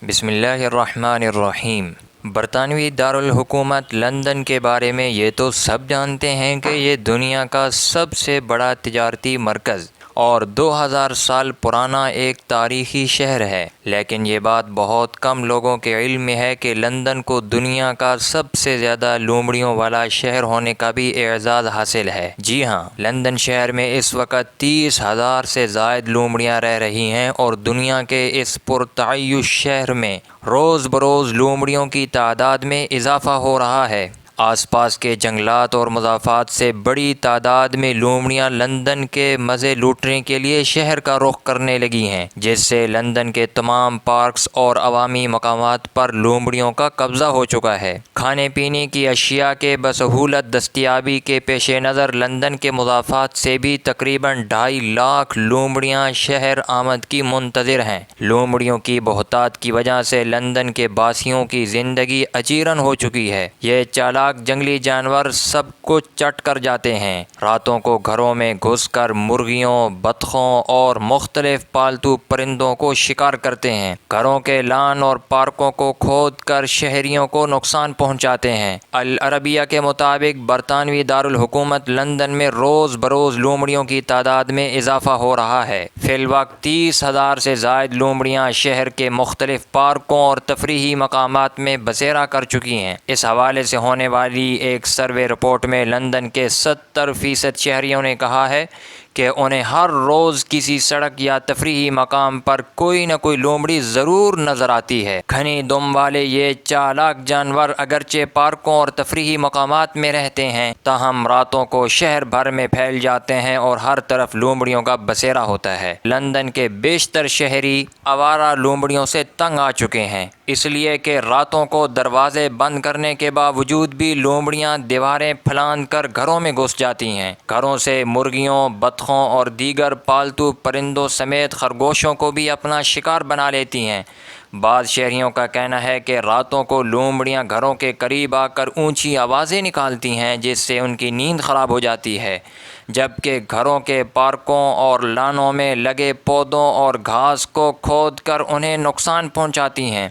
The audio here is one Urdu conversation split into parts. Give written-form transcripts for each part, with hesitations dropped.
بسم اللہ الرحمن الرحیم۔ برطانوی دارالحکومت لندن کے بارے میں یہ تو سب جانتے ہیں کہ یہ دنیا کا سب سے بڑا تجارتی مرکز اور 2000 سال پرانا ایک تاریخی شہر ہے، لیکن یہ بات بہت کم لوگوں کے علم میں ہے کہ لندن کو دنیا کا سب سے زیادہ لومڑیوں والا شہر ہونے کا بھی اعزاز حاصل ہے۔ جی ہاں، لندن شہر میں اس وقت 30,000 سے زائد لومڑیاں رہ رہی ہیں اور دنیا کے اس پرتعیش شہر میں روز بروز لومڑیوں کی تعداد میں اضافہ ہو رہا ہے۔ آس پاس کے جنگلات اور مضافات سے بڑی تعداد میں لومڑیاں لندن کے مزے لوٹنے کے لیے شہر کا رخ کرنے لگی ہیں، جس سے لندن کے تمام پارکس اور عوامی مقامات پر لومڑیوں کا قبضہ ہو چکا ہے۔ کھانے پینے کی اشیاء کے بسہولت دستیابی کے پیش نظر لندن کے مضافات سے بھی تقریباً 2.5 لاکھ لومڑیاں شہر آمد کی منتظر ہیں۔ لومڑیوں کی بہتات کی وجہ سے لندن کے باسیوں کی زندگی اچیرن ہو چکی ہے۔ یہ چالاک جنگلی جانور سب کچھ چٹ کر جاتے ہیں۔ راتوں کو گھروں میں گھس کر مرغیوں، بطخوں اور مختلف پالتو پرندوں کو شکار کرتے ہیں۔ گھروں کے لان اور پارکوں کو کھود کر شہریوں کو نقصان پہنچاتے ہیں۔ العربیہ کے مطابق برطانوی دارالحکومت لندن میں روز بروز لومڑیوں کی تعداد میں اضافہ ہو رہا ہے۔ فی الوقت 30,000 سے زائد لومڑیاں شہر کے مختلف پارکوں اور تفریحی مقامات میں بسیرا کر چکی ہیں۔ اس حوالے سے ہونے والی ایک سروے رپورٹ میں لندن کے 70% شہریوں نے کہا ہے کہ انہیں ہر روز کسی سڑک یا تفریحی مقام پر کوئی نہ کوئی لومڑی ضرور نظر آتی ہے۔ گھنی دم والے یہ چالاک جانور اگرچہ پارکوں اور تفریحی مقامات میں رہتے ہیں، تاہم راتوں کو شہر بھر میں پھیل جاتے ہیں اور ہر طرف لومڑیوں کا بسیرا ہوتا ہے۔ لندن کے بیشتر شہری آوارہ لومڑیوں سے تنگ آ چکے ہیں، اس لیے کہ راتوں کو دروازے بند کرنے کے باوجود بھی لومڑیاں دیواریں پھلانگ کر گھروں میں گھس جاتی ہیں۔ گھروں سے مرغیوں، بطخوں اور دیگر پالتو پرندوں سمیت خرگوشوں کو بھی اپنا شکار بنا لیتی ہیں۔ بعض شہریوں کا کہنا ہے کہ راتوں کو لومڑیاں گھروں کے قریب آ کر اونچی آوازیں نکالتی ہیں، جس سے ان کی نیند خراب ہو جاتی ہے، جبکہ گھروں کے پارکوں اور لانوں میں لگے پودوں اور گھاس کو کھود کر انہیں نقصان پہنچاتی ہیں۔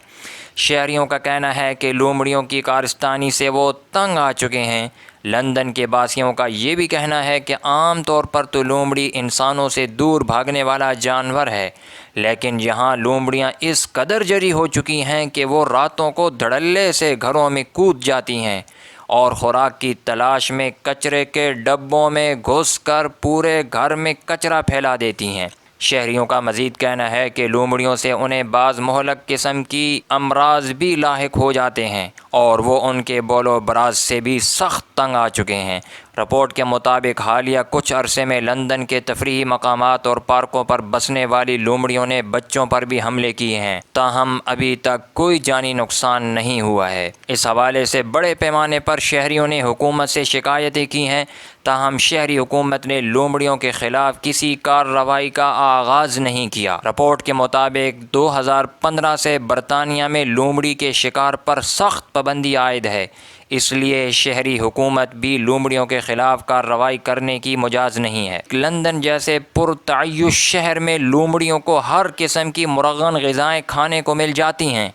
شہریوں کا کہنا ہے کہ لومڑیوں کی کارستانی سے وہ تنگ آ چکے ہیں۔ لندن کے باسیوں کا یہ بھی کہنا ہے کہ عام طور پر تو لومڑی انسانوں سے دور بھاگنے والا جانور ہے، لیکن یہاں لومڑیاں اس قدر جری ہو چکی ہیں کہ وہ راتوں کو دھڑلے سے گھروں میں کود جاتی ہیں اور خوراک کی تلاش میں کچرے کے ڈبوں میں گھس کر پورے گھر میں کچرا پھیلا دیتی ہیں۔ شہریوں کا مزید کہنا ہے کہ لومڑیوں سے انہیں بعض مہلک قسم کی امراض بھی لاحق ہو جاتے ہیں اور وہ ان کے بول و براز سے بھی سخت تنگ آ چکے ہیں۔ رپورٹ کے مطابق حالیہ کچھ عرصے میں لندن کے تفریحی مقامات اور پارکوں پر بسنے والی لومڑیوں نے بچوں پر بھی حملے کیے ہیں، تاہم ابھی تک کوئی جانی نقصان نہیں ہوا ہے۔ اس حوالے سے بڑے پیمانے پر شہریوں نے حکومت سے شکایتیں کی ہیں، تاہم شہری حکومت نے لومڑیوں کے خلاف کسی کارروائی کا آغاز نہیں کیا۔ رپورٹ کے مطابق 2015 سے برطانیہ میں لومڑی کے شکار پر سخت پابندی عائد ہے، اس لیے شہری حکومت بھی لومڑیوں کے خلاف کارروائی کرنے کی مجاز نہیں ہے۔ لندن جیسے پرتعیش شہر میں لومڑیوں کو ہر قسم کی مرغن غذائیں کھانے کو مل جاتی ہیں۔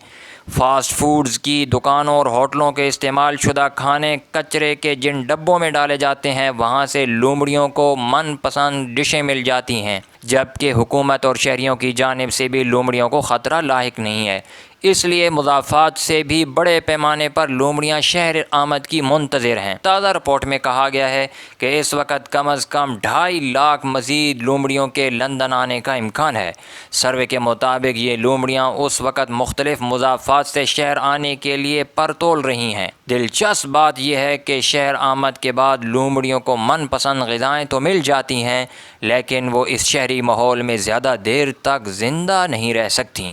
فاسٹ فوڈز کی دکانوں اور ہوٹلوں کے استعمال شدہ کھانے کچرے کے جن ڈبوں میں ڈالے جاتے ہیں، وہاں سے لومڑیوں کو من پسند ڈشیں مل جاتی ہیں، جبکہ حکومت اور شہریوں کی جانب سے بھی لومڑیوں کو خطرہ لاحق نہیں ہے۔ اس لیے مضافات سے بھی بڑے پیمانے پر لومڑیاں شہر آمد کی منتظر ہیں۔ تازہ رپورٹ میں کہا گیا ہے کہ اس وقت کم از کم 2.5 لاکھ مزید لومڑیوں کے لندن آنے کا امکان ہے۔ سروے کے مطابق یہ لومڑیاں اس وقت مختلف مضافات سے شہر آنے کے لیے پر تول رہی ہیں۔ دلچسپ بات یہ ہے کہ شہر آمد کے بعد لومڑیوں کو من پسند غذائیں تو مل جاتی ہیں، لیکن وہ اس شہری ماحول میں زیادہ دیر تک زندہ نہیں رہ سکتیں۔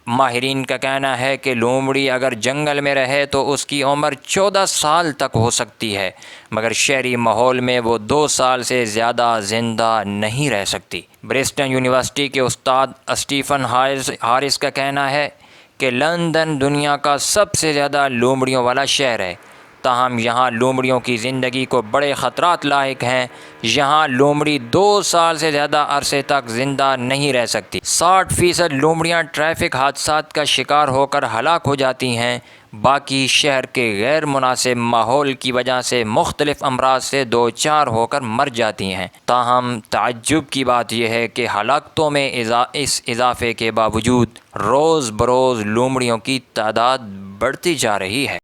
ماہرین کا کہنا ہے کہ لومڑی اگر جنگل میں رہے تو اس کی عمر 14 سال تک ہو سکتی ہے، مگر شہری ماحول میں وہ 2 سال سے زیادہ زندہ نہیں رہ سکتی۔ برسٹن یونیورسٹی کے استاد اسٹیفن ہارس کا کہنا ہے کہ لندن دنیا کا سب سے زیادہ لومڑیوں والا شہر ہے۔ تاہم یہاں لومڑیوں کی زندگی کو بڑے خطرات لاحق ہیں۔ یہاں لومڑی 2 سال سے زیادہ عرصے تک زندہ نہیں رہ سکتی۔ 60% لومڑیاں ٹریفک حادثات کا شکار ہو کر ہلاک ہو جاتی ہیں، باقی شہر کے غیر مناسب ماحول کی وجہ سے مختلف امراض سے دوچار ہو کر مر جاتی ہیں۔ تاہم تعجب کی بات یہ ہے کہ ہلاکتوں میں اس اضافے کے باوجود روز بروز لومڑیوں کی تعداد بڑھتی جا رہی ہے۔